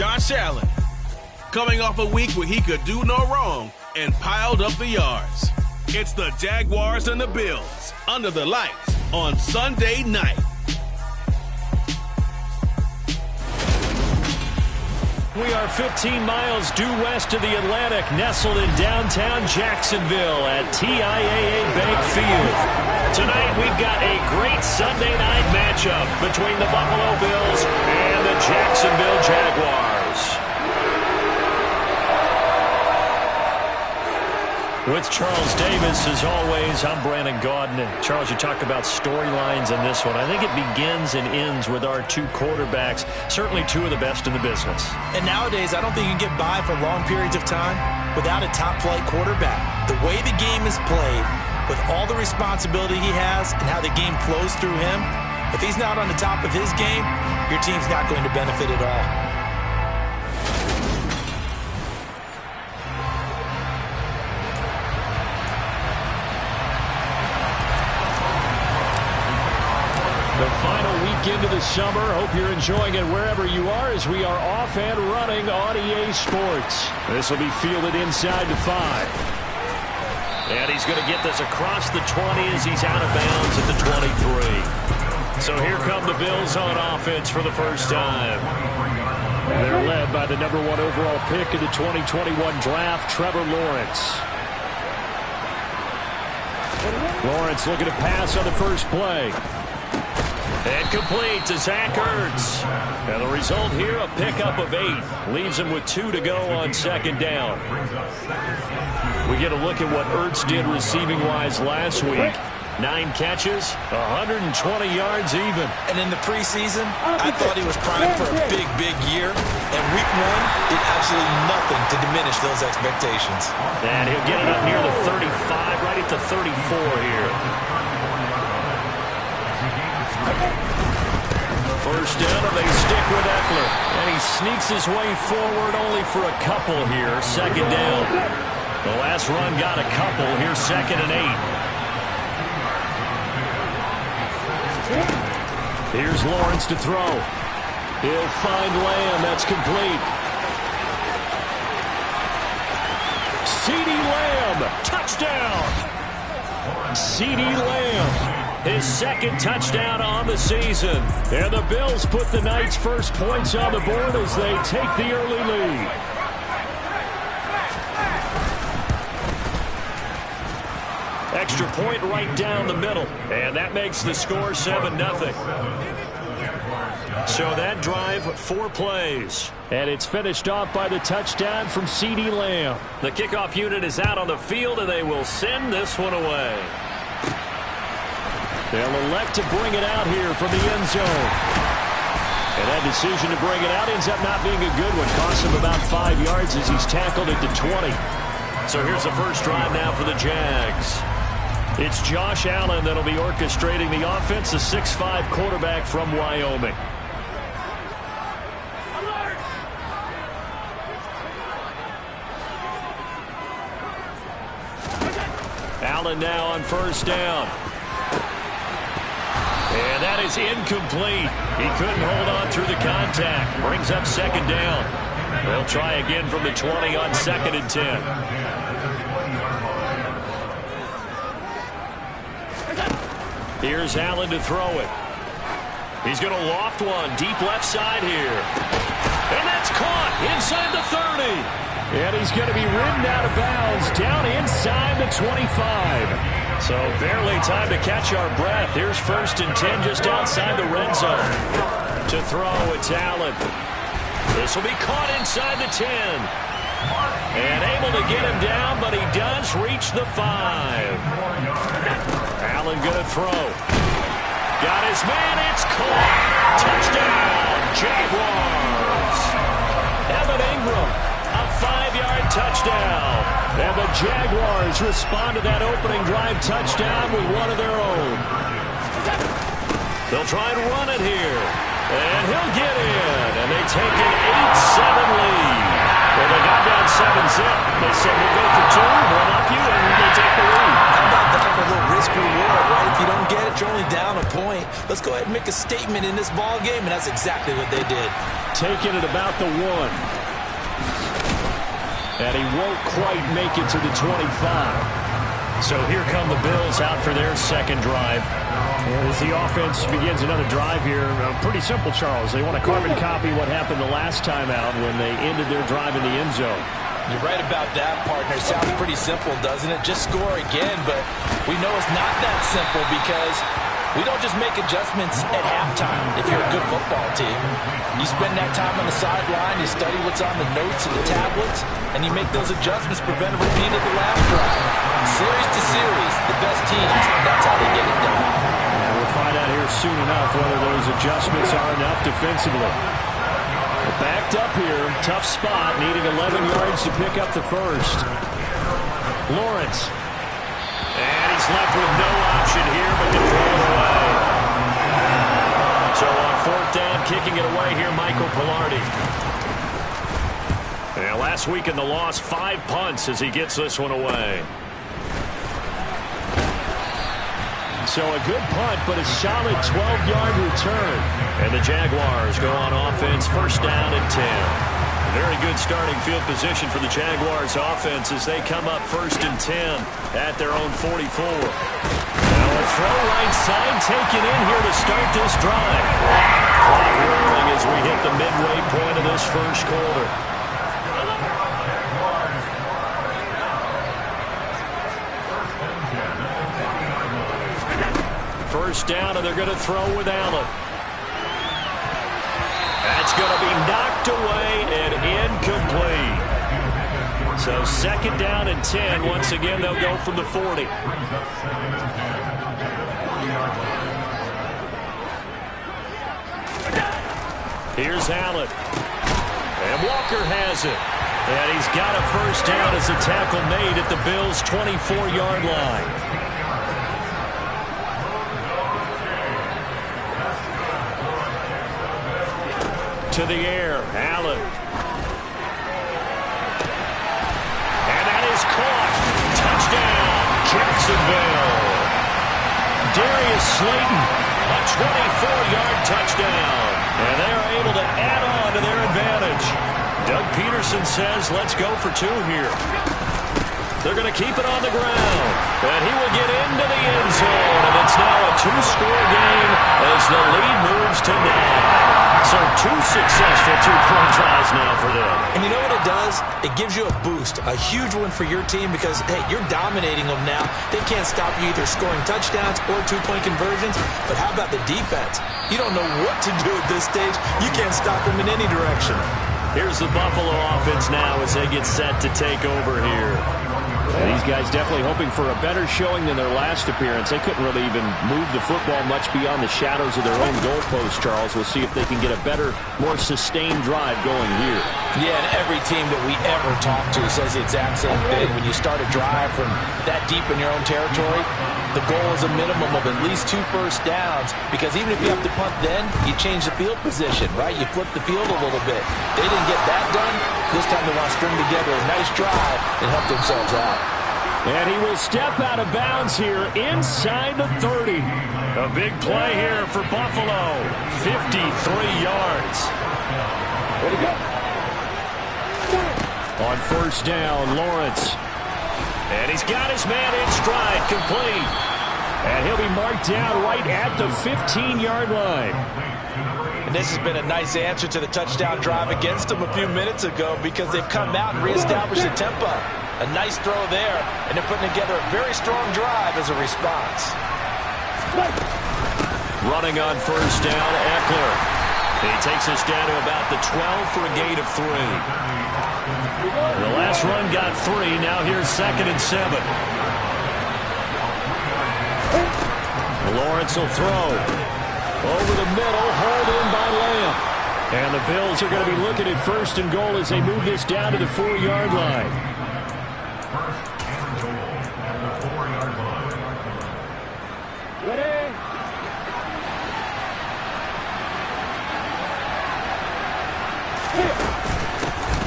Josh Allen, coming off a week where he could do no wrong and piled up the yards. It's the Jaguars and the Bills under the lights on Sunday night. We are 15 miles due west of the Atlantic, nestled in downtown Jacksonville at TIAA Bank Field. Tonight we've got a great Sunday night matchup between the Buffalo Bills and the Jacksonville Jaguars. With Charles Davis, as always, I'm Brandon Gaudin. Charles, you talk about storylines in this one. I think it begins and ends with our two quarterbacks, certainly two of the best in the business. And nowadays, I don't think you can get by for long periods of time without a top-flight quarterback. The way the game is played, with all the responsibility he has and how the game flows through him, if he's not on the top of his game, your team's not going to benefit at all. The final weekend of the summer. Hope you're enjoying it wherever you are as we are off and running on EA Sports. This will be fielded inside the 5. And he's going to get this across the 20 as he's out of bounds at the 23. So here come the Bills on offense for the first time. They're led by the number 1 overall pick in the 2021 draft, Trevor Lawrence. Lawrence looking to pass on the first play. And complete to Zach Ertz. And the result here, a pickup of 8. Leaves him with 2 to go on second down. We get a look at what Ertz did receiving-wise last week. 9 catches, 120 yards even. And in the preseason, I thought he was primed for a big, big year. And week 1 did absolutely nothing to diminish those expectations. And he'll get it up near the 35, right at the 34 here. First down, and they stick with Eckler. And he sneaks his way forward only for a couple here. Second down. The last run got a couple. Here's 2nd and 8. Here's Lawrence to throw. He'll find Lamb. That's complete. CeeDee Lamb. Touchdown. CeeDee Lamb. His 2nd touchdown on the season. And the Bills put the night's first points on the board as they take the early lead. Extra point right down the middle. And that makes the score 7-0. So that drive, 4 plays. And it's finished off by the touchdown from CeeDee Lamb. The kickoff unit is out on the field, and they will send this one away. They'll elect to bring it out here from the end zone. And that decision to bring it out ends up not being a good one. Costs him about 5 yards as he's tackled at the 20. So here's the first drive now for the Jags. It's Josh Allen that'll be orchestrating the offense, a 6'5" quarterback from Wyoming. Allen now on first down. And that is incomplete. He couldn't hold on through the contact. Brings up 2nd down. They'll try again from the 20 on 2nd and 10. Here's Allen to throw it. He's going to loft one deep left side here. And that's caught inside the 30. And he's going to be ridden out of bounds down inside the 25. So barely time to catch our breath. Here's 1st and 10 just outside the red zone. To throw, it's Allen. This will be caught inside the 10. And able to get him down, but he does reach the 5. Allen going to throw. Got his man, it's caught. Touchdown, Jaguars. Evan Ingram, a 5-yard touchdown. And the Jaguars respond to that opening drive touchdown with one of their own. They'll try and run it here. And he'll get in. And they take an 8-7 lead. Well, they got down 7-zip. They said, we'll go for 2, we'll up you, and they take the lead. How about that for a little risk reward, right? If you don't get it, you're only down a point. let's go ahead and make a statement in this ball game, and that's exactly what they did. Taking it about the 1. And he won't quite make it to the 25. So here come the Bills out for their second drive. And as the offense begins another drive here, pretty simple, Charles. They want to carbon copy what happened the last time out when they ended their drive in the end zone. You're right about that, partner. Sounds pretty simple, doesn't it? Just score again, but we know it's not that simple because we don't just make adjustments at halftime if you're a good football team. You spend that time on the sideline, you study what's on the notes and the tablets, and you make those adjustments, prevent a repeat of the last drive. Series to series, the best teams, that's how they get it done. And we'll find out here soon enough whether those adjustments are enough defensively. Backed up here, tough spot, needing 11 yards to pick up the first. Lawrence. And he's left with no option here but to throw it away. So on 4th down, kicking it away here, Michael Palardy. Yeah, last week in the loss, 5 punts as he gets this one away. So a good punt, but a solid 12-yard return. And the Jaguars go on offense, 1st down and 10. Very good starting field position for the Jaguars offense as they come up 1st and 10 at their own 44. Now a throw right side taken in here to start this drive. Clock rolling as we hit the midway point of this first quarter. First down, and they're going to throw with Allen. That's going to be knocked away and incomplete. So 2nd down and 10. Once again, they'll go from the 40. Here's Allen. And Walker has it. And he's got a first down as a tackle made at the Bills' 24-yard line. To the air, Allen. And that is caught. Touchdown, Jacksonville. Darius Slayton, a 24-yard touchdown. And they are able to add on to their advantage. Doug Peterson says, let's go for 2 here. They're going to keep it on the ground. And he will get into the end zone. And it's now a 2-score game as the lead moves to 9. So 2 successful 2-point tries now for them. And you know what it does? It gives you a boost, a huge one for your team because, hey, you're dominating them now. They can't stop you either scoring touchdowns or 2-point conversions. But how about the defense? You don't know what to do at this stage. You can't stop them in any direction. Here's the Buffalo offense now as they get set to take over here. And these guys definitely hoping for a better showing than their last appearance. They couldn't really even move the football much beyond the shadows of their own goalpost, Charles. We'll see if they can get a better, more sustained drive going here. Yeah, and every team that we ever talk to says the exact same thing. When you start a drive from that deep in your own territory, the goal is a minimum of at least 2 first downs because even if you have to punt then, you change the field position, right? You flip the field a little bit. They didn't get that done. This time they want to string together a nice drive and help themselves out. And he will step out of bounds here inside the 30. A big play here for Buffalo. 53 yards. Where'd he go? On 1st down, Lawrence. And he's got his man in stride, complete. And he'll be marked down right at the 15-yard line. And this has been a nice answer to the touchdown drive against them a few minutes ago because they've come out and reestablished the tempo. A nice throw there, and they're putting together a very strong drive as a response. Running on 1st down, Eckler. He takes us down to about the 12 for a gain of 3. The last run got 3. Now here's 2nd and 7. Lawrence will throw. Over the middle, hauled in by Lamb. And the Bills are going to be looking at 1st and goal as they move this down to the 4-yard line. Ready?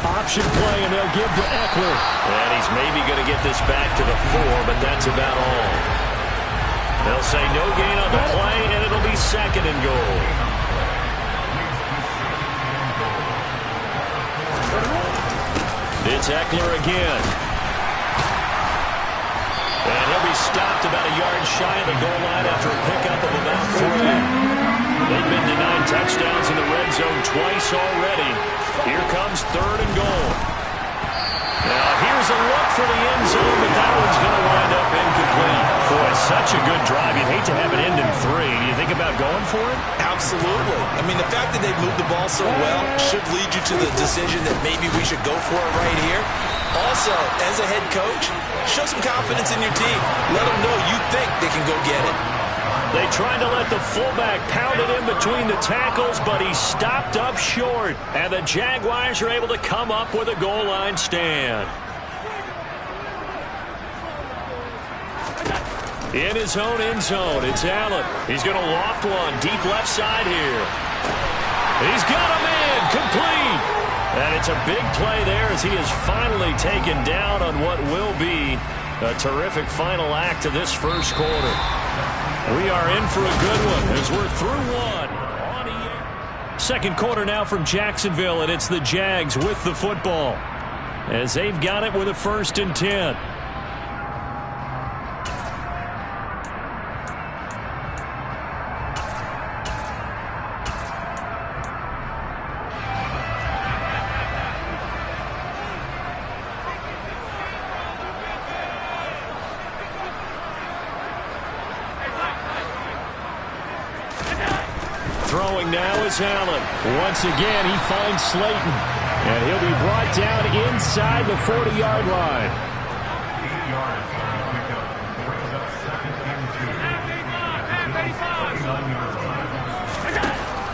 Option play, and they'll give to Eckler. And he's maybe going to get this back to the 4, but that's about all. They'll say no gain on the play, and it'll be 2nd and goal. It's Eckler again. And he'll be stopped about a yard shy of the goal line after a pickup of about 3. They've been denied touchdowns in the red zone twice already. Here comes 3rd and goal. Now here's a look for the end zone, but that one's going to wind up incomplete. Boy, such a good drive. You'd hate to have it end in 3. Do you think about going for it? Absolutely. I mean, the fact that they've moved the ball so well should lead you to the decision that maybe we should go for it right here. Also, as a head coach, show some confidence in your team. Let them know you think they can go get it. They tried to let the fullback pound it in between the tackles, but he stopped up short. And the Jaguars are able to come up with a goal line stand. In his own end zone, it's Allen. He's going to loft one deep left side here. He's got him in, complete. And it's a big play there as he is finally taken down on what will be a terrific final act of this first quarter. We are in for a good one as we're through one. Second quarter now from Jacksonville, and it's the Jags with the football as they've got it with a 1st and 10. Throwing now is Allen. Once again, he finds Slayton. And he'll be brought down inside the 40-yard line.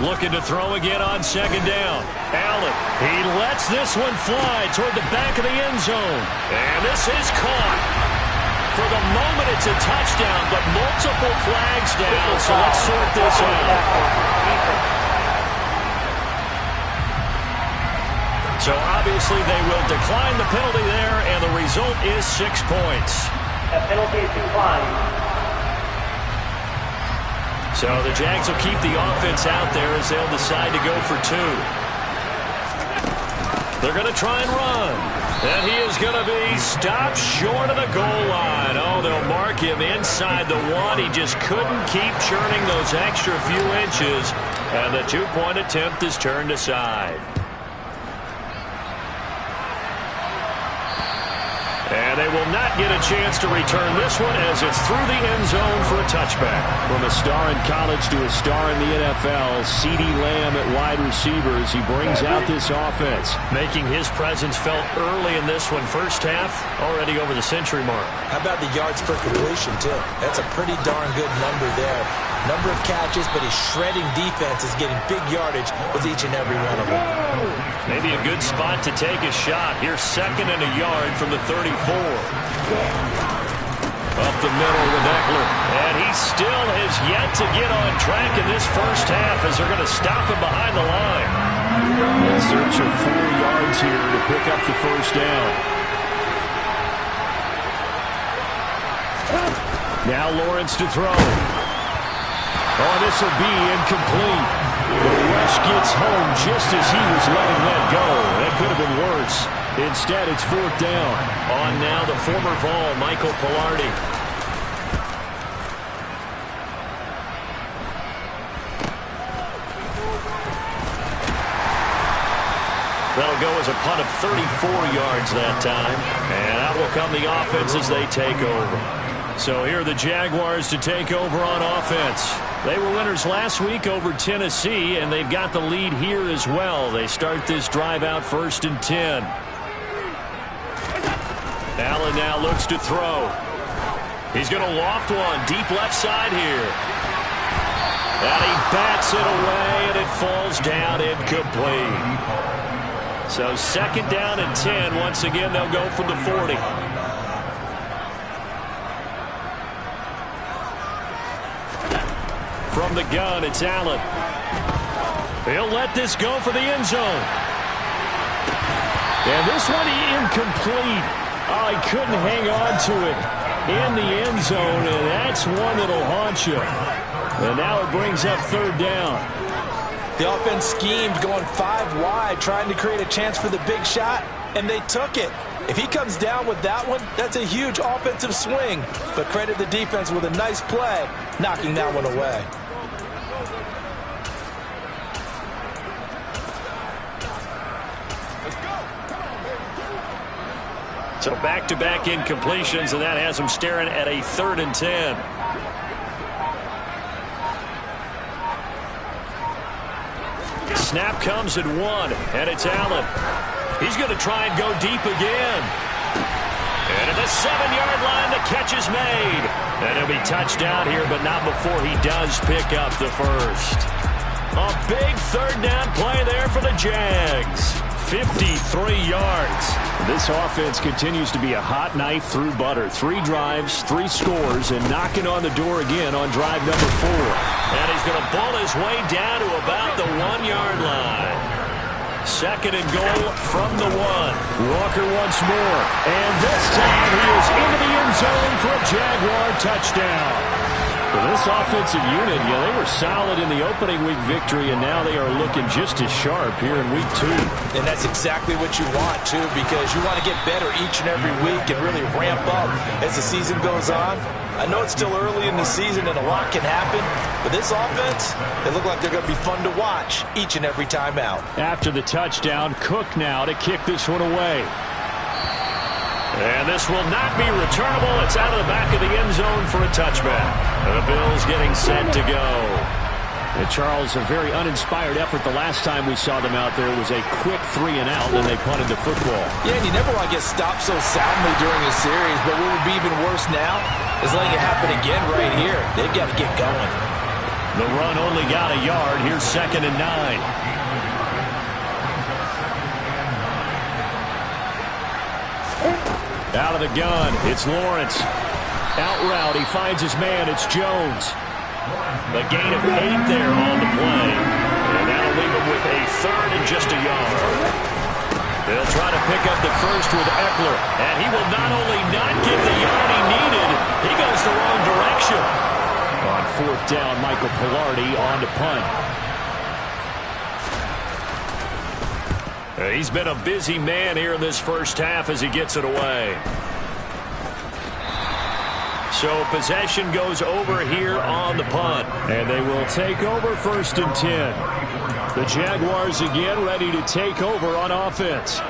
Looking to throw again on 2nd down. Allen, he lets this one fly toward the back of the end zone. And this is caught. For the moment, it's a touchdown, but multiple flags down, so let's sort this out. So obviously they will decline the penalty there, and the result is 6 points. A penalty is declined. So the Jags will keep the offense out there as they'll decide to go for 2. They're going to try and run. And he is going to be stopped short of the goal line. Oh, they'll mark him inside the 1. He just couldn't keep churning those extra few inches. And the 2-point attempt is turned aside. And they will not get a chance to return this one as it's through the end zone for a touchback. From a star in college to a star in the NFL, CeeDee Lamb at wide receivers. He brings out this offense, making his presence felt early in this one. First half, already over the century mark. How about the yards per completion, too? That's a pretty darn good number there. Number of catches, but his shredding defense is getting big yardage with each and every one of them. Maybe a good spot to take a shot. Here's 2nd and a yard from the 34. Up the middle with Eckler. And he still has yet to get on track in this first half as they're going to stop him behind the line. In search of 4 yards here to pick up the first down. Now Lawrence to throw. Oh, this will be incomplete. The rush gets home just as he was letting that go. That could have been worse. Instead, it's 4th down. On now the former Vol, Michael Palardy. That'll go as a punt of 34 yards that time. And out will come the offense as they take over. So here are the Jaguars to take over on offense. They were winners last week over Tennessee, and they've got the lead here as well. They start this drive out 1st and 10. Allen now looks to throw. He's going to loft one deep left side here. And he bats it away, and it falls down incomplete. So 2nd down and 10. Once again, they'll go from the 40. From the gun, it's Allen. He'll let this go for the end zone. And this one incomplete. Oh, he couldn't hang on to it. in the end zone, and that's one that'll haunt you. And now it brings up third down. The offense schemed going 5 wide, trying to create a chance for the big shot, and they took it. If he comes down with that one, that's a huge offensive swing. But credit the defense with a nice play, knocking that one away. So back-to-back incompletions, and that has him staring at a 3rd and 10. Snap comes at 1, and it's Allen. He's going to try and go deep again. And at the 7-yard line, the catch is made. And he'll be touchdown here, but not before he does pick up the first. A big 3rd down play there for the Jags. 53 yards. This offense continues to be a hot knife through butter. 3 drives, 3 scores, and knocking on the door again on drive number 4. And he's going to bull his way down to about the 1-yard line. 2nd and goal from the 1. Walker once more. And this time he is into the end zone for a Jaguar touchdown. For this offensive unit, they were solid in the opening week victory, and now they are looking just as sharp here in week 2. And that's exactly what you want, too, because you want to get better each and every week and really ramp up as the season goes on. I know it's still early in the season and a lot can happen, but this offense, they look like they're going to be fun to watch each and every time out. After the touchdown, Cook now to kick this one away. And this will not be returnable. It's out of the back of the end zone for a touchback. The Bills getting set to go. And Charles, a very uninspired effort the last time we saw them out there. It was a quick 3 and out, and they punted the football. Yeah, and you never want to get stopped so soundly during a series, but what would be even worse now is letting it happen again right here. They've got to get going. The run only got a yard. Here's 2nd and 9. Out of the gun, it's Lawrence. Out route, he finds his man, it's Jones. The gain of 8 there on the play. And that'll leave him with a 3rd and just a yard. They'll try to pick up the first with Eckler. And he will not only not get the yard he needed, he goes the wrong direction. On 4th down, Michael Pilardi on to punt. He's been a busy man here in this first half as he gets it away. So possession goes over here on the punt. And they will take over 1st and 10. The Jaguars again ready to take over on offense.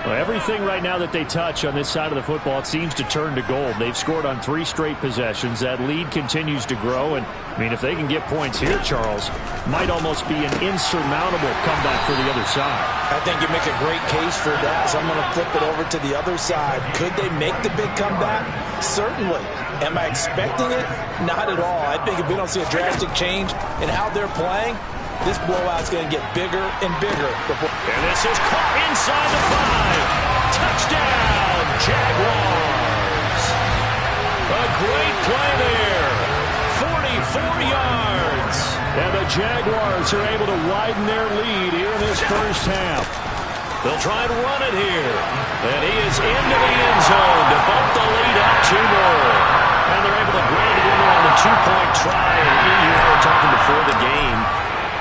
Well, everything right now that they touch on this side of the football, it seems to turn to gold. They've scored on 3 straight possessions. That lead continues to grow. And, I mean, if they can get points here, Charles, might almost be an insurmountable comeback for the other side. I think you make a great case for that, so I'm going to flip it over to the other side. Could they make the big comeback? Certainly. Am I expecting it? Not at all. I think if we don't see a drastic change in how they're playing, this blowout's going to get bigger and bigger. And this is caught inside the 5. Touchdown, Jaguars. A great play there. 44 yards. And the Jaguars are able to widen their lead here in this first half. They'll try and run it here. And he is into the end zone to bump the lead up 2 more. And they're able to grind it in on the 2-point try. And you were talking before the game.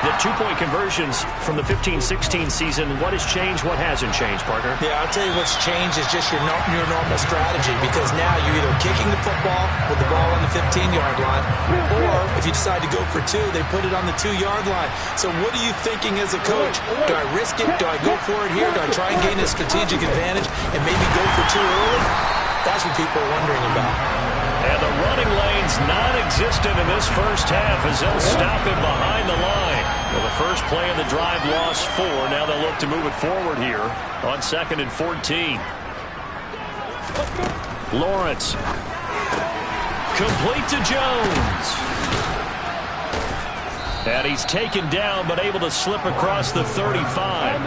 The 2-point conversions from the 15-16 season, what has changed, what hasn't changed, partner? Yeah, I'll tell you what's changed is just your normal strategy, because now you're either kicking the football with the ball on the 15-yard line, or if you decide to go for 2, they put it on the 2-yard line. So what are you thinking as a coach? Do I risk it? Do I go for it here? Do I try and gain a strategic advantage and maybe go for 2 early? That's what people are wondering about. And the running lane's non-existent in this first half as they'll stop him behind the line. Well, the first play of the drive lost 4. Now they'll look to move it forward here on 2nd and 14. Lawrence. Complete to Jones. And he's taken down but able to slip across the 35.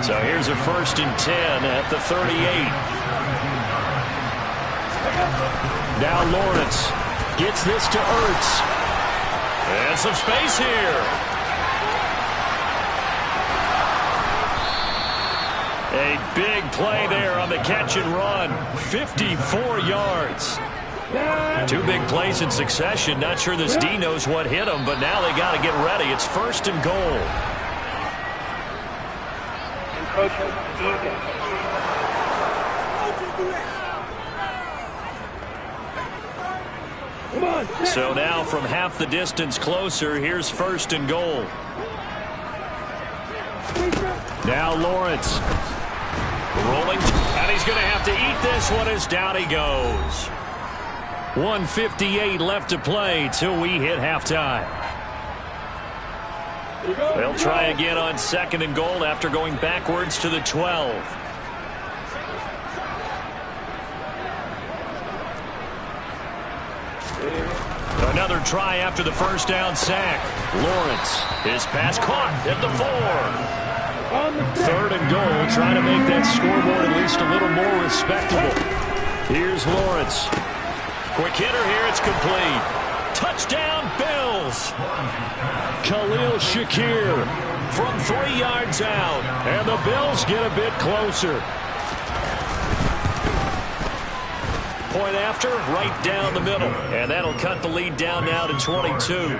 So here's a 1st and 10 at the 38. Now Lawrence gets this to Ertz. And some space here. A big play there on the catch and run. 54 yards. Two big plays in succession. Not sure this D knows what hit him, but now they got to get ready. It's 1st and goal. So now from half the distance closer, here's 1st and goal. Now Lawrence rolling, and he's going to have to eat this one as down he goes. 1:58 left to play till we hit halftime. They'll try again on 2nd and goal after going backwards to the 12. Another try after the first down sack. Lawrence, his pass caught at the 4. 3rd and goal, trying to make that scoreboard at least a little more respectable. Here's Lawrence. Quick hitter here, it's complete. Touchdown, Bills. Khalil Shakir from 3 yards out. And the Bills get a bit closer. Point after, right down the middle. And that'll cut the lead down now to 22.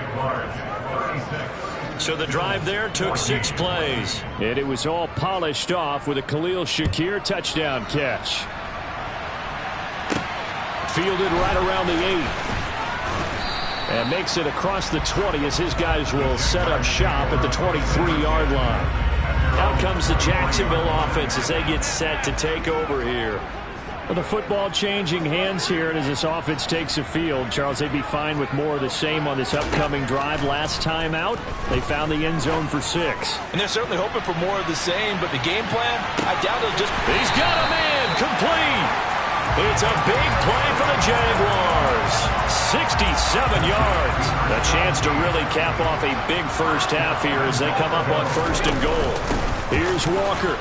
So the drive there took 6 plays. And it was all polished off with a Khalil Shakir touchdown catch. Fielded right around the 8. And makes it across the 20 as his guys will set up shop at the 23-yard line. Out comes the Jacksonville offense as they get set to take over here. Well, the football changing hands here, and as this offense takes the field, Charles, they'd be fine with more of the same on this upcoming drive. Last time out, they found the end zone for 6. And they're certainly hoping for more of the same, but the game plan, I doubt it'll just... He's got a man, complete! It's a big play for the Jaguars. 67 yards. A chance to really cap off a big first half here as they come up on 1st and goal. Here's Walker.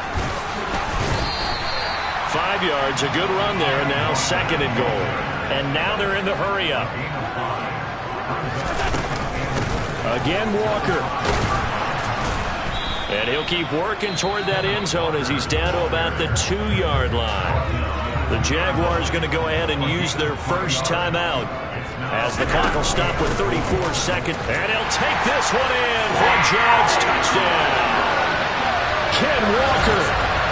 5 yards, a good run there. Now 2nd and goal. And now they're in the hurry up. Again, Walker. And he'll keep working toward that end zone as he's down to about the 2-yard line. The Jaguars going to go ahead and use their first timeout as the clock will stop with 34 seconds. And he'll take this one in for a Jags touchdown. Ken Walker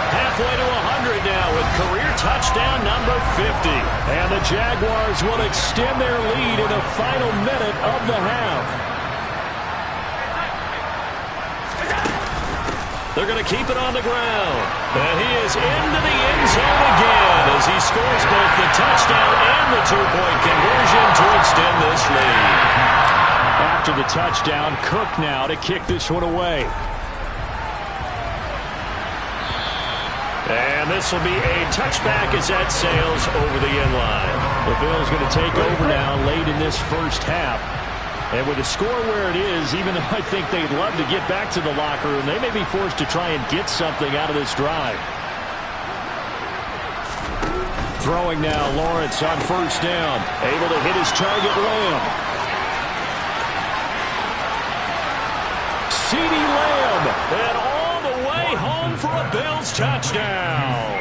halfway to 100 now with career touchdown number 50. And the Jaguars will extend their lead in the final minute of the half. They're going to keep it on the ground. And he is into the end zone again as he scores both the touchdown and the 2-point conversion to extend this lead. After the touchdown, Cook now to kick this one away. And this will be a touchback as that sails over the end line. The Bills going to take over now late in this first half. And with the score where it is, even though I think they'd love to get back to the locker room, they may be forced to try and get something out of this drive. Throwing now, Lawrence on 1st down. Able to hit his target, Lamb. CeeDee Lamb. And all the way home for a Bills touchdown.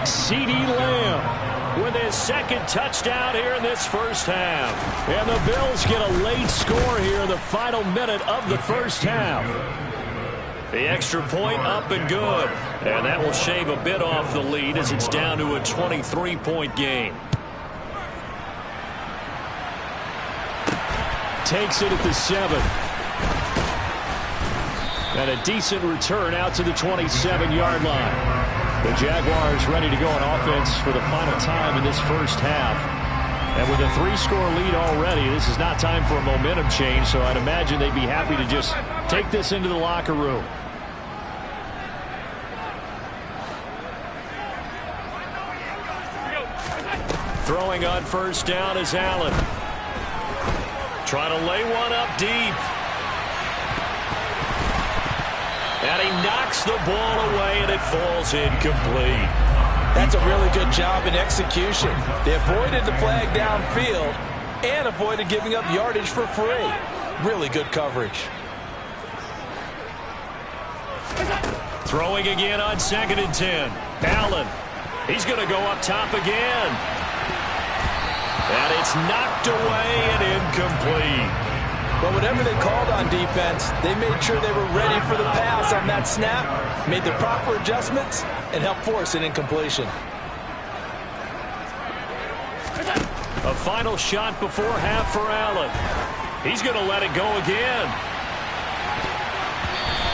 CeeDee Lamb with his 2nd touchdown here in this first half. And the Bills get a late score here in the final minute of the first half. The extra point up and good. And that will shave a bit off the lead as it's down to a 23-point game. Takes it at the 7. And a decent return out to the 27-yard line. The Jaguars ready to go on offense for the final time in this first half. And with a 3-score lead already, this is not time for a momentum change, so I'd imagine they'd be happy to just take this into the locker room. Throwing on 1st down is Allen. Trying to lay one up deep. And he knocks the ball away, and it falls incomplete. That's a really good job in execution. They avoided the flag downfield and avoided giving up yardage for free. Really good coverage. Throwing again on 2nd and 10. Allen. He's going to go up top again. And it's knocked away and incomplete. But whatever they called on defense, they made sure they were ready for the pass on that snap, made the proper adjustments, and helped force an incompletion. A final shot before half for Allen. He's going to let it go again.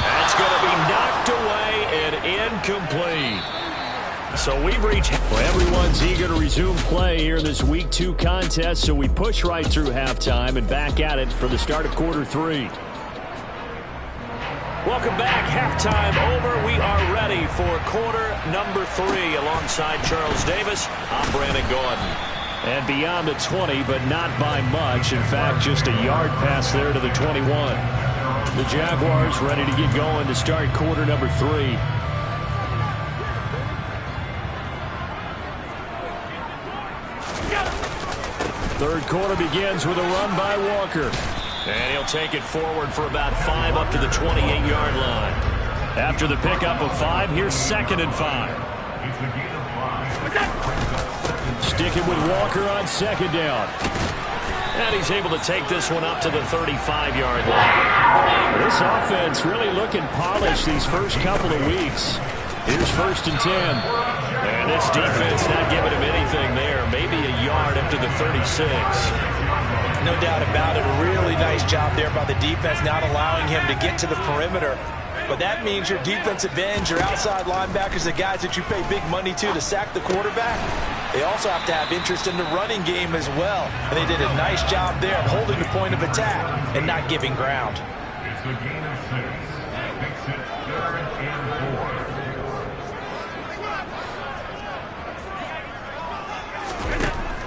That's going to be knocked away and incomplete. So we've reached... Well, everyone's eager to resume play here in this Week 2 contest, so we push right through halftime and back at it for the start of quarter 3. Welcome back. Halftime over. We are ready for quarter number 3 alongside Charles Davis. I'm Brandon Gordon. And beyond the 20, but not by much. In fact, just a yard pass there to the 21. The Jaguars ready to get going to start quarter number 3. Third quarter begins with a run by Walker. And he'll take it forward for about 5 up to the 28-yard line. After the pickup of 5, here's 2nd and 5. Sticking with Walker on 2nd down. And he's able to take this one up to the 35-yard line. This offense really looking polished these first couple of weeks. Here's 1st and 10. And this defense not giving him anything there. Maybe a yard up to the 36. No doubt about it. A really nice job there by the defense, not allowing him to get to the perimeter. But that means your defensive ends, your outside linebackers, the guys that you pay big money to sack the quarterback, they also have to have interest in the running game as well. And they did a nice job there of holding the point of attack and not giving ground. It's a gain of 6. Makes it 3rd and 4.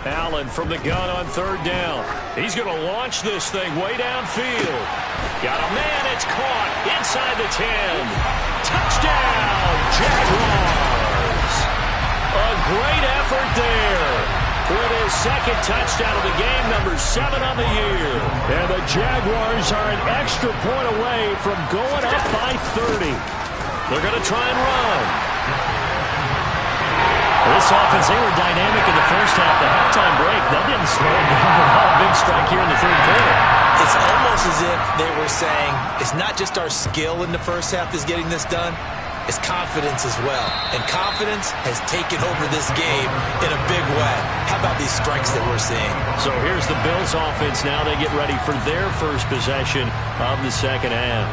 Allen from the gun on 3rd down. He's going to launch this thing way downfield. Got a man. It's caught inside the 10. Touchdown, Jaguars. A great effort there. With his 2nd touchdown of the game, number 7 on the year. And the Jaguars are an extra point away from going up by 30. They're going to try and run. This offense, they were dynamic in the first half. The halftime break, that didn't slow them down at all. Big strike here in the 3rd quarter. It's almost as if they were saying, it's not just our skill in the first half that's getting this done, it's confidence as well. And confidence has taken over this game in a big way. How about these strikes that we're seeing? So here's the Bills offense now. They get ready for their first possession of the 2nd half.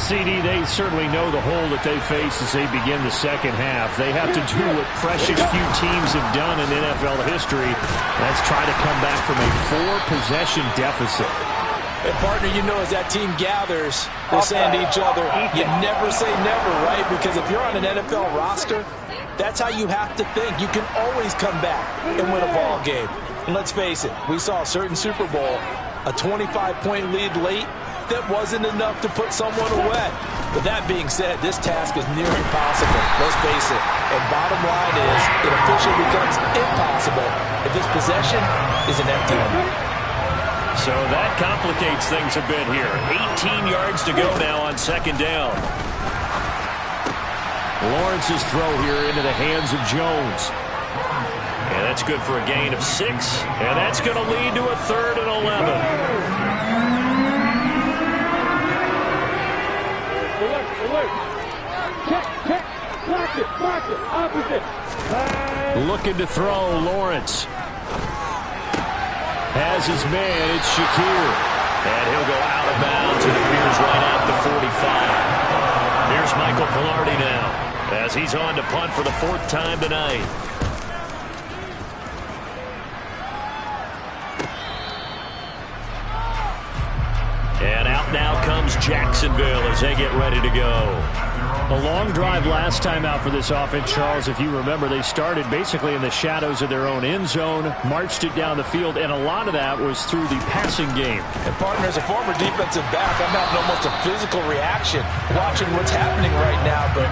CD, they certainly know the hole that they face as they begin the 2nd half. They have to do what precious few teams have done in NFL history. That's try to come back from a 4-possession deficit. And partner, you know, as that team gathers, they're saying to each other, you never say never, right? Because if you're on an NFL roster, that's how you have to think. You can always come back and win a ball game. And let's face it, we saw a certain Super Bowl, a 25-point lead late, that wasn't enough to put someone away. But that being said, this task is near impossible. Let's face it. And bottom line is, it officially becomes impossible if this possession is an empty one. So that complicates things a bit here. 18 yards to go now on 2nd down. Lawrence's throw here into the hands of Jones. And that's good for a gain of 6. And that's going to lead to a 3rd and 11. Looking to throw, Lawrence. Has his man, it's Shakir. And he'll go out of bounds. It appears right at the 45. Here's Michael Palardy now, as he's on to punt for the 4th time tonight. And out now comes Jacksonville as they get ready to go. A long drive last time out for this offense, Charles. If you remember, they started basically in the shadows of their own end zone, marched it down the field, and a lot of that was through the passing game. And partner, as a former defensive back, I'm having almost a physical reaction watching what's happening right now. But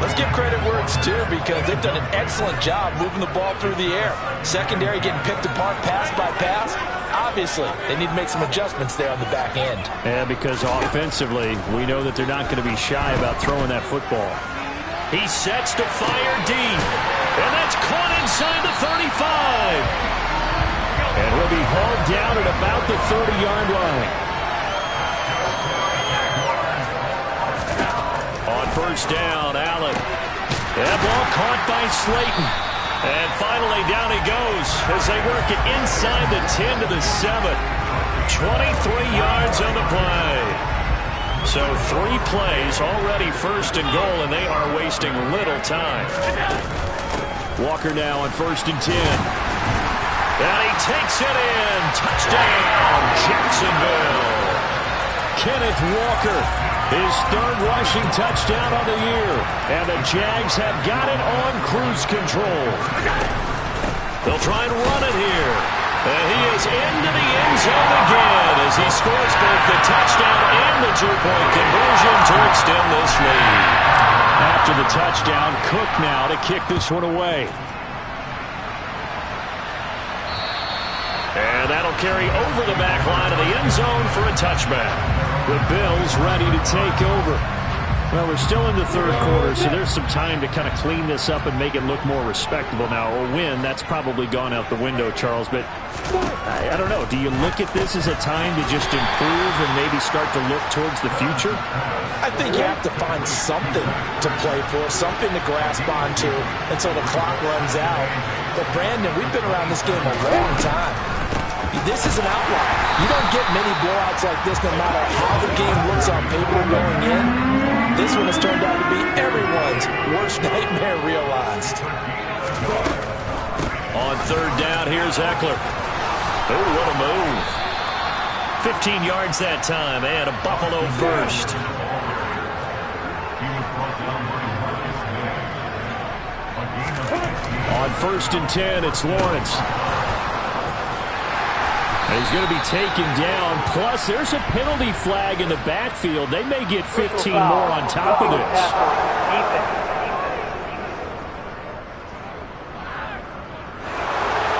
let's give credit where it's due, because they've done an excellent job moving the ball through the air. Secondary getting picked apart pass by pass. Obviously, they need to make some adjustments there on the back end. Yeah, because offensively, we know that they're not going to be shy about throwing that football. He sets to fire deep, and that's caught inside the 35. And he'll be hauled down at about the 30-yard line. On first down, Allen. That ball caught by Slayton. And finally down he goes as they work it inside the 10 to the 7. 23 yards on the play. So 3 plays already first and goal, and they are wasting little time. Walker now on first and 10. And he takes it in. Touchdown, Jacksonville. Kenneth Walker, his 3rd rushing touchdown on the year. And the Jags have got it on cruise control. They'll try and run it here. And he is into the end zone again as he scores both the touchdown and the 2-point conversion to extend this lead. After the touchdown, Cook now to kick this one away. And that'll carry over the back line of the end zone for a touchback. The Bills ready to take over. Well, we're still in the 3rd quarter, so there's some time to kind of clean this up and make it look more respectable now. A win, that's probably gone out the window, Charles. But I don't know. Do you look at this as a time to just improve and maybe start to look towards the future? I think you have to find something to play for, something to grasp onto until the clock runs out. But, Brandon, we've been around this game a long time. This is an outlier. You don't get many blowouts like this no matter how the game looks on paper going in. This one has turned out to be everyone's worst nightmare realized. On 3rd down, here's Eckler. Oh, what a move. 15 yards that time, and a Buffalo first. On first and 10, it's Lawrence. He's going to be taken down. Plus, there's a penalty flag in the backfield. They may get 15 more on top of this.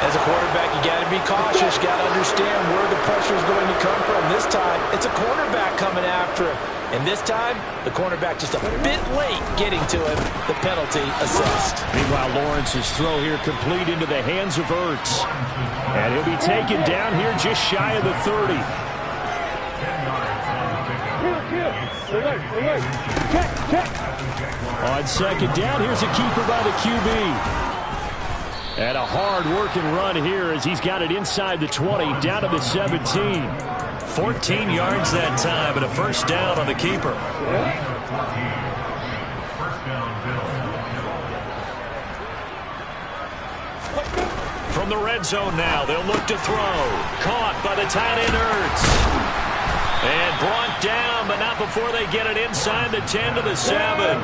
As a quarterback, you got to be cautious. You got to understand where the pressure is going to come from. This time, it's a cornerback coming after him. And this time, the cornerback just a bit late getting to him. The penalty assessed. Meanwhile, Lawrence's throw here complete into the hands of Ertz. And he'll be taken down here just shy of the 30. On second down, here's a keeper by the QB. And a hard-working run here as he's got it inside the 20, down to the 17. 14 yards that time, and a first down on the keeper. From the red zone now, they'll look to throw. Caught by the tight end Ertz. And brought down, but not before they get it inside the 10 to the 7.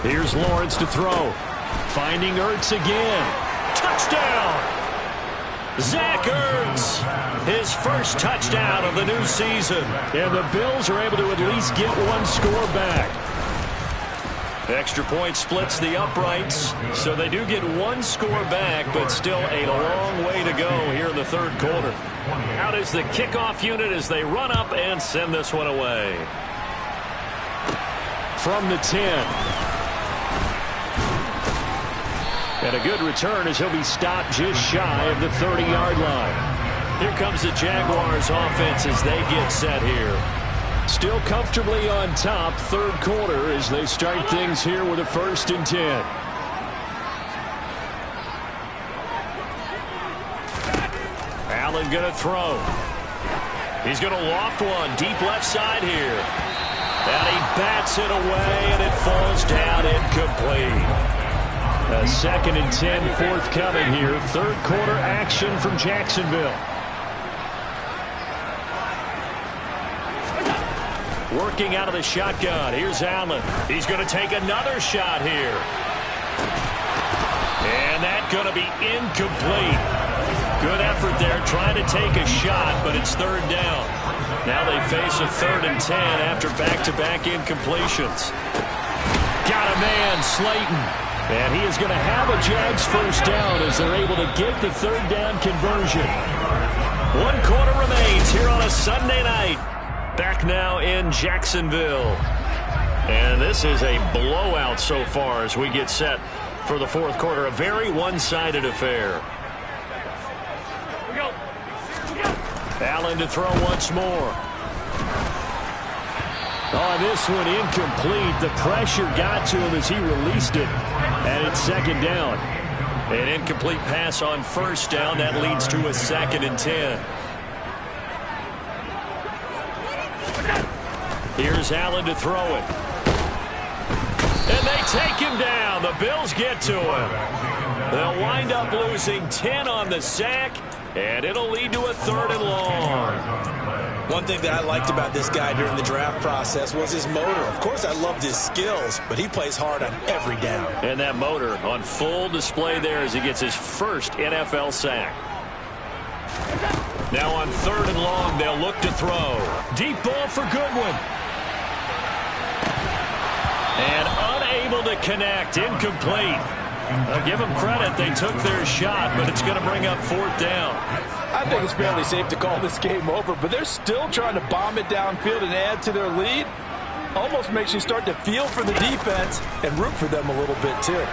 Here's Lawrence to throw. Finding Ertz again. Touchdown! Zach Ertz, his first touchdown of the new season. And the Bills are able to at least get one score back. Extra point splits the uprights, so they do get one score back, but still a long way to go here in the 3rd quarter. Out is the kickoff unit as they run up and send this one away. From the 10. And a good return as he'll be stopped just shy of the 30-yard line. Here comes the Jaguars offense as they get set here. Still comfortably on top, 3rd quarter as they start things here with a 1st and 10. Allen going to throw. He's going to loft one deep left side here. And he bats it away, and it falls down incomplete. A 2nd and 10 forthcoming here. 3rd quarter action from Jacksonville. Working out of the shotgun. Here's Allen. He's going to take another shot here. And that's going to be incomplete. Good effort there trying to take a shot, but it's 3rd down. Now they face a 3rd and 10 after back-to-back incompletions. Got a man, Slayton. And he is going to have a Jags first down as they're able to get the 3rd down conversion. 1 quarter remains here on a Sunday night. Back now in Jacksonville. And this is a blowout so far as we get set for the fourth quarter. A very one-sided affair. Allen to throw once more. Oh, this one incomplete. The pressure got to him as he released it. And it's second down. An incomplete pass on first down. That leads to a 2nd and 10. Here's Allen to throw it. And they take him down. The Bills get to him. They'll wind up losing 10 on the sack, and it'll lead to a 3rd and long. One thing that I liked about this guy during the draft process was his motor. Of course, I loved his skills, but he plays hard on every down. And that motor on full display there as he gets his first NFL sack. Now on 3rd and long, they'll look to throw. Deep ball for Goodwin. And unable to connect. Incomplete. I'll give them credit. They took their shot, but it's going to bring up 4th down. I think it's fairly safe to call this game over, but they're still trying to bomb it downfield and add to their lead. Almost makes you start to feel for the defense and root for them a little bit, too.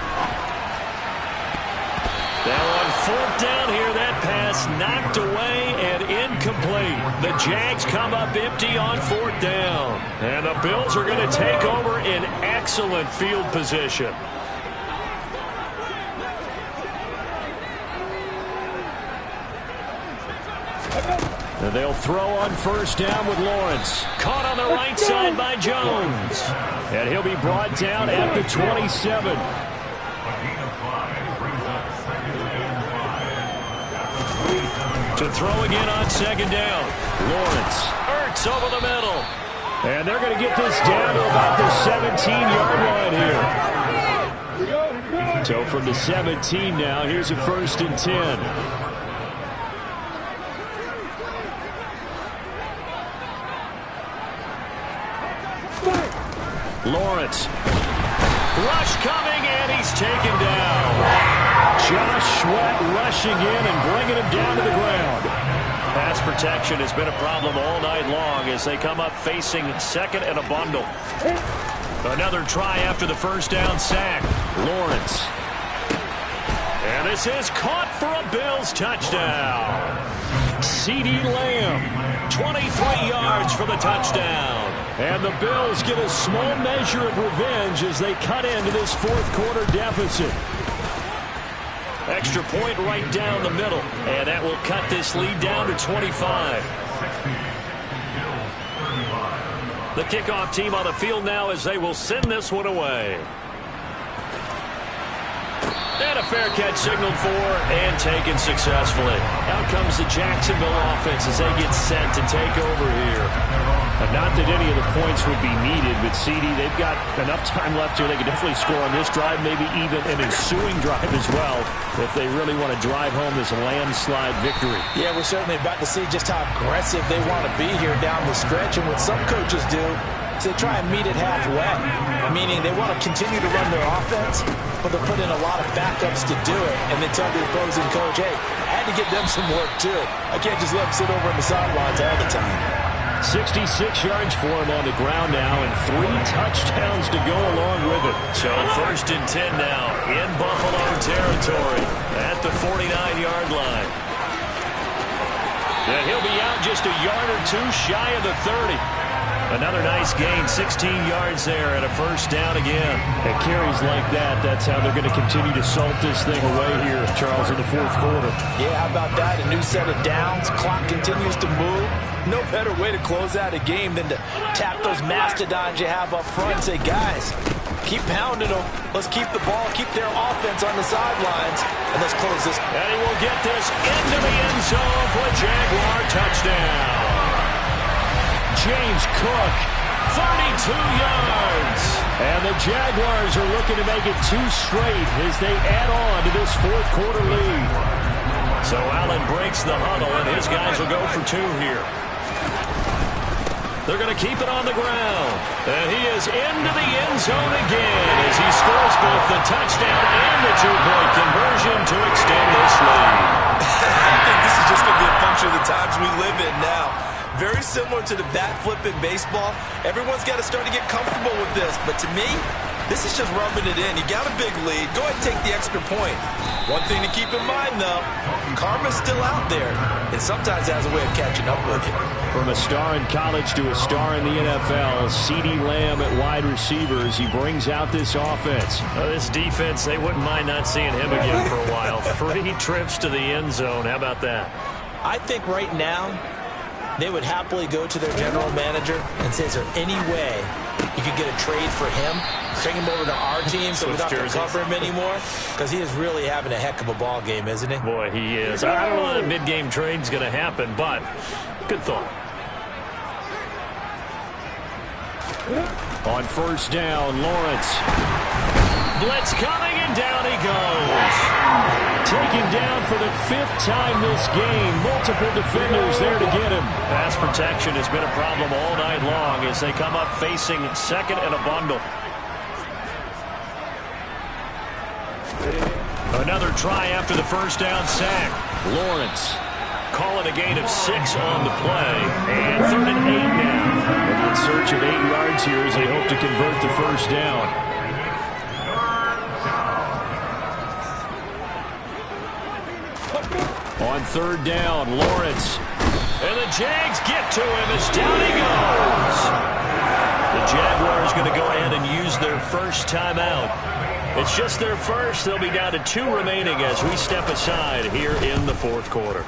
Now on 4th down here, that pass knocked away and incomplete. The Jags come up empty on 4th down. And the Bills are going to take over in excellent field position. And they'll throw on first down with Lawrence. Caught on the right side by Jones. And he'll be brought down at the 27. To throw again on 2nd down. Lawrence. Ertz over the middle. And they're going to get this down to about the 17-yard line here. So from the 17 now, here's a 1st and 10. Lawrence. Rush coming, and he's taken down. Josh Sweat rushing in and bringing him down to the ground. Pass protection has been a problem all night long as they come up facing 2nd and a bundle. Another try after the first down sack. Lawrence. And this is caught for a Bills touchdown. CeeDee Lamb, 23 yards for the touchdown. And the Bills get a small measure of revenge as they cut into this fourth quarter deficit. Extra point right down the middle. And that will cut this lead down to 25. The kickoff team on the field now as they will send this one away. And a fair catch signaled for and taken successfully. Out comes the Jacksonville offense as they get set to take over here. And not that any of the points would be needed, but CeeDee, they've got enough time left here. They can definitely score on this drive, maybe even an ensuing drive as well, if they really want to drive home this landslide victory. Yeah, we're certainly about to see just how aggressive they want to be here down the stretch. And what some coaches do is they try and meet it halfway, meaning they want to continue to run their offense, but they'll put in a lot of backups to do it, and then tell the opposing coach, hey, I had to give them some work too. I can't just let them sit over on the sidelines all the time. 66 yards for him on the ground now and 3 touchdowns to go along with it. So 1st and 10 now in Buffalo territory at the 49-yard line. And he'll be out just a yard or two shy of the 30. Another nice gain, 16 yards there and a first down again. At carries like that, that's how they're going to continue to salt this thing away here, Charles, in the fourth quarter. Yeah, how about that? A new set of downs. Clock continues to move. No better way to close out a game than to tap those mastodons you have up front and say, guys, keep pounding them. Let's keep the ball, keep their offense on the sidelines, and let's close this. And he will get this into the end zone for a Jaguar touchdown. James Cook, 32 yards. And the Jaguars are looking to make it 2 straight as they add on to this fourth quarter lead. So Allen breaks the huddle, and his guys will go for 2 here. They're going to keep it on the ground. And he is into the end zone again as he scores both the touchdown and the 2-point conversion to extend this lead. I think this is just going to be a function of the times we live in now. Very similar to the bat flip in baseball. Everyone's got to start to get comfortable with this. But to me, this is just rubbing it in. You got a big lead. Go ahead and take the extra point. One thing to keep in mind, though, karma's still out there, and sometimes has a way of catching up with you. From a star in college to a star in the NFL, CeeDee Lamb at wide receivers. He brings out this offense. This defense, they wouldn't mind not seeing him again for a while. 3 trips to the end zone. How about that? I think right now, they would happily go to their general manager and say, is there any way you could get a trade for him? Bring him over to our team so we don't have to cover him anymore? Because he is really having a heck of a ball game, isn't he? Boy, he is. I don't know that mid-game trade's going to happen, but good thought. On first down, Lawrence. Blitz coming, and down he goes. Taken down for the 5th time this game. Multiple defenders there to get him. Pass protection has been a problem all night long as they come up facing second and a bundle. Another try after the first down sack. Lawrence. Call it a gain of 6 on the play. And 3rd and 8 now. In search of 8 yards here as they hope to convert the first down. On 3rd down, Lawrence. And the Jags get to him as down he goes. The Jaguars going to go ahead and use their first timeout. It's just their first. They'll be down to 2 remaining as we step aside here in the 4th quarter.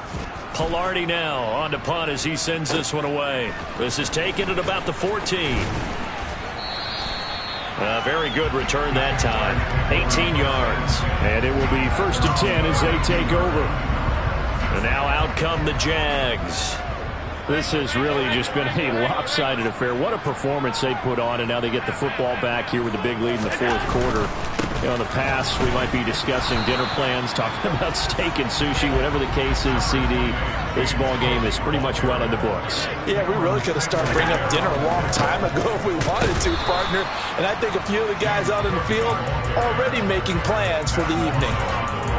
Palardy now on to punt as he sends this one away. This is taken at about the 14. A very good return that time. 18 yards. And it will be 1st and 10 as they take over. And now out come the Jags. This has really just been a lopsided affair. What a performance they put on, and now they get the football back here with a big lead in the 4th quarter. You know, in the past, we might be discussing dinner plans, talking about steak and sushi, whatever the case is, CD. This ball game is pretty much well in the books. Yeah, we really could have started bringing up dinner a long time ago if we wanted to, partner. And I think a few of the guys out in the field already making plans for the evening.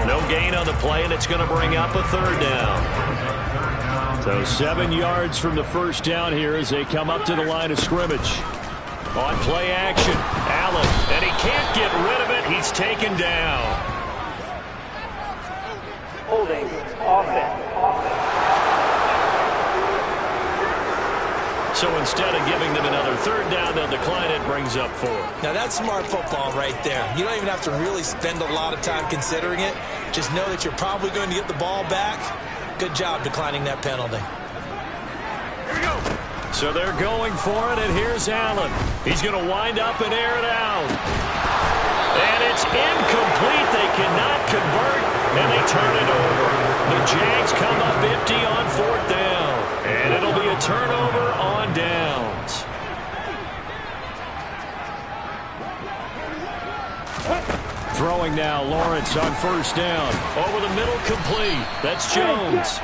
No gain on the play, and it's going to bring up a 3rd down. So 7 yards from the first down here as they come up to the line of scrimmage. On play action, Allen, and he can't get rid of it. He's taken down. Holding, offense. So instead of giving them another 3rd down, they'll decline it, brings up 4. Now that's smart football right there. You don't even have to really spend a lot of time considering it. Just know that you're probably going to get the ball back. Good job declining that penalty. Here we go. So they're going for it, and here's Allen. He's going to wind up and air it out. And it's incomplete. They cannot convert, and they turn it over. The Jags come up empty on 4th down, and it'll be a turnover on downs. Throwing now, Lawrence on first down. Over the middle, complete. That's Jones.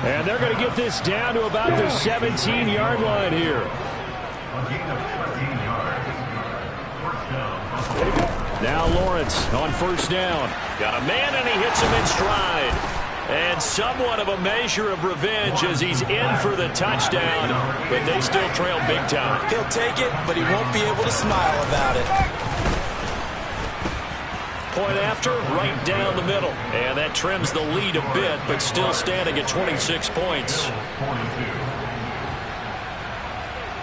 And they're going to get this down to about the 17-yard line here. Now Lawrence on first down. Got a man, and he hits him in stride. And somewhat of a measure of revenge as he's in for the touchdown, but they still trail big time. He'll take it, but he won't be able to smile about it. Point after, right down the middle. And that trims the lead a bit, but still standing at 26 points.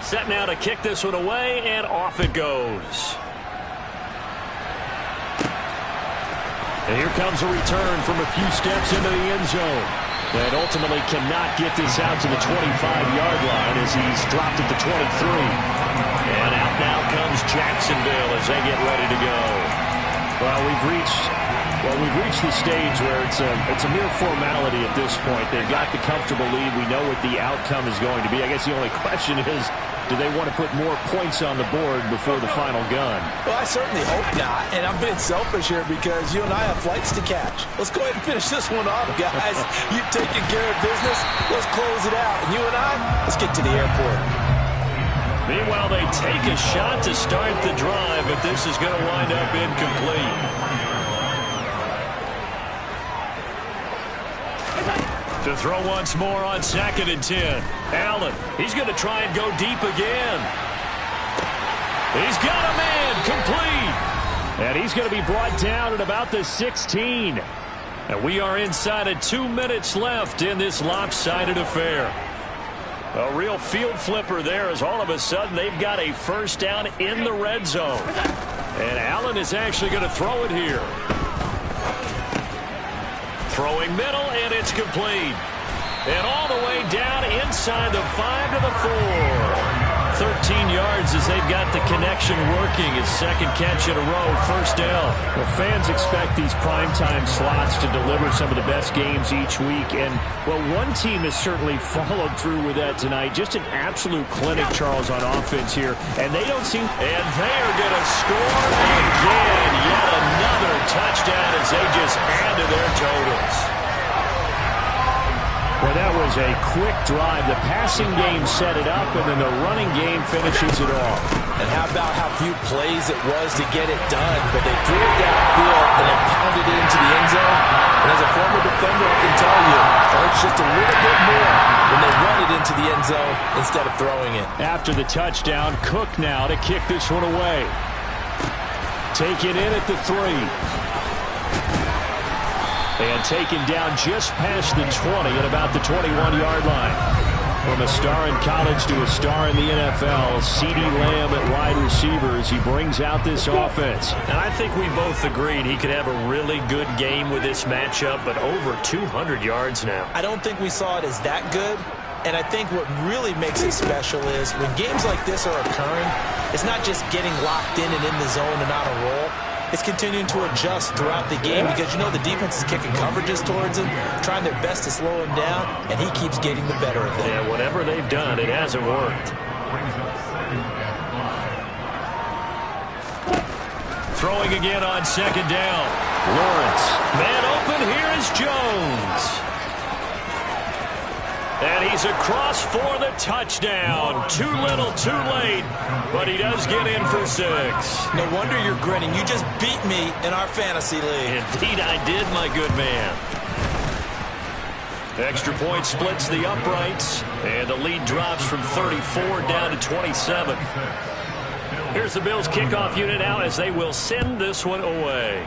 Set now to kick this one away, and off it goes. And here comes a return from a few steps into the end zone. That ultimately cannot get this out to the 25-yard line as he's dropped at the 23. And out now comes Jacksonville as they get ready to go. Well, we've reached the stage where it's a mere formality at this point. They've got the comfortable lead. We know what the outcome is going to be. I guess the only question is, do they want to put more points on the board before the final gun? Well, I certainly hope not. And I'm being selfish here because you and I have flights to catch. Let's go ahead and finish this one off, guys. You've taken care of business. Let's close it out. And you and I, let's get to the airport. Meanwhile, they take a shot to start the drive, but this is going to wind up incomplete. To throw once more on 2nd and 10. Allen, he's going to try and go deep again. He's got a man, complete. And he's going to be brought down at about the 16. And we are inside of 2 minutes left in this lopsided affair. A real field flipper there as all of a sudden they've got a first down in the red zone. And Allen is actually going to throw it here. Throwing middle, and it's complete. And all the way down inside the 5 to the 4. 13 yards as they've got the connection working. His second catch in a row, first down. Well, fans expect these primetime slots to deliver some of the best games each week. And, well, one team has certainly followed through with that tonight. Just an absolute clinic, Charles, on offense here. And they don't seem... And they are going to score again. Yet another touchdown as they just add to their totals. Well, that was a quick drive. The passing game set it up, and then the running game finishes it off. And how about how few plays it was to get it done? But they threw it downfield and then pounded it into the end zone. And as a former defender, I can tell you, it hurts just a little bit more when they run it into the end zone instead of throwing it. After the touchdown, Cook now to kick this one away. Taken in at the 3. And taken down just past the 20 at about the 21-yard line. From a star in college to a star in the NFL, CeeDee Lamb at wide receiver as he brings out this offense. And I think we both agreed he could have a really good game with this matchup, but over 200 yards now. I don't think we saw it as that good. And I think what really makes it special is when games like this are occurring, it's not just getting locked in and in the zone and on a roll. It's continuing to adjust throughout the game because, you know, the defense is kicking coverages towards him, trying their best to slow him down, and he keeps getting the better of them. Yeah, whatever they've done, it hasn't worked. Throwing again on 2nd down. Lawrence. Man open, here is Jones. And he's across for the touchdown. Too little, too late. But he does get in for 6. No wonder you're grinning. You just beat me in our fantasy league. Indeed I did, my good man. Extra point splits the uprights. And the lead drops from 34 down to 27. Here's the Bills kickoff unit now as they will send this one away.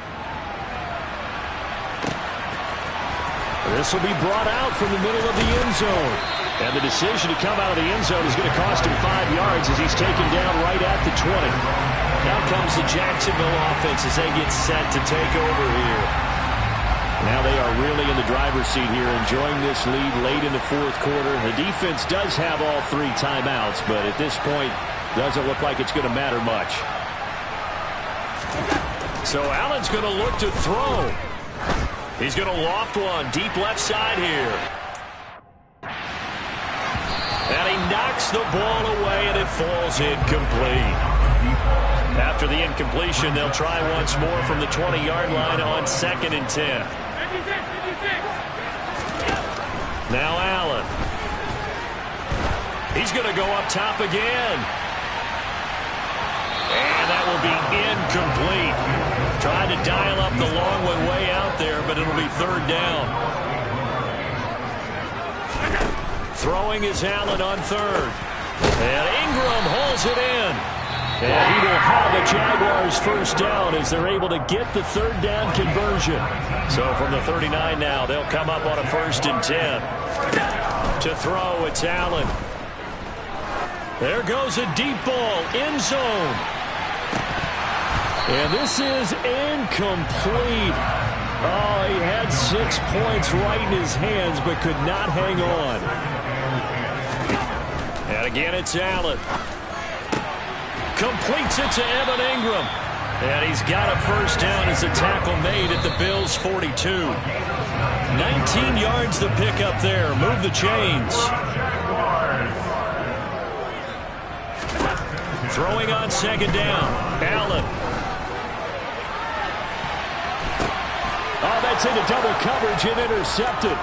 This will be brought out from the middle of the end zone. And the decision to come out of the end zone is going to cost him 5 yards as he's taken down right at the 20. Now comes the Jacksonville offense as they get set to take over here. Now they are really in the driver's seat here, enjoying this lead late in the 4th quarter. The defense does have all 3 timeouts, but at this point, doesn't look like it's going to matter much. So Allen's going to look to throw. He's going to loft one deep left side here. And he knocks the ball away, and it falls incomplete. After the incompletion, they'll try once more from the 20-yard line on 2nd and 10. Now Allen. He's going to go up top again. And that will be incomplete. Tried to dial up the long one way out there, but it'll be 3rd down. Throwing is Allen on 3rd. And Ingram holds it in. And he will have the Jaguars first down as they're able to get the 3rd down conversion. So from the 39 now, they'll come up on a 1st and 10. To throw, it's Allen. There goes a deep ball, end zone. And this is incomplete. Oh, he had 6 points right in his hands, but could not hang on. And again, it's Allen. Completes it to Evan Ingram. And he's got a first down as the tackle made at the Bills' 42. 19 yards to pick up there. Move the chains. Throwing on 2nd down. Allen. Oh, that's into double coverage and intercepted.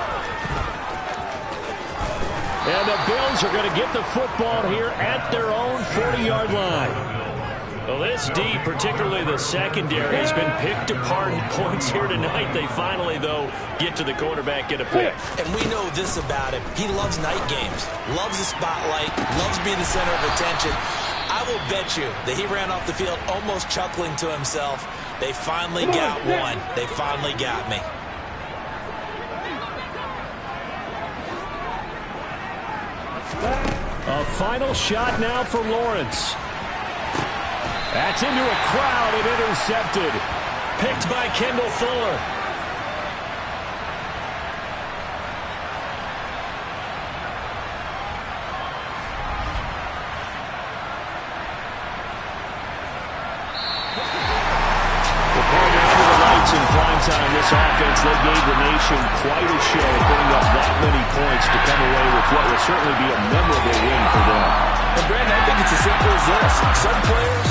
And the Bills are going to get the football here at their own 40-yard line. Well, this D, particularly the secondary, has been picked apart at points here tonight. They finally, though, get to the quarterback, get a pick. And we know this about him. He loves night games, loves the spotlight, loves being the center of attention. I will bet you that he ran off the field almost chuckling to himself. They finally got one. They finally got me. A final shot now for Lawrence. That's into a crowd and intercepted. Picked by Kendall Fuller. In prime time, this offense, they gave the nation quite a show, putting up that many points to come away with what will certainly be a memorable win for them. And Brandon, I think it's as simple as this. Some players,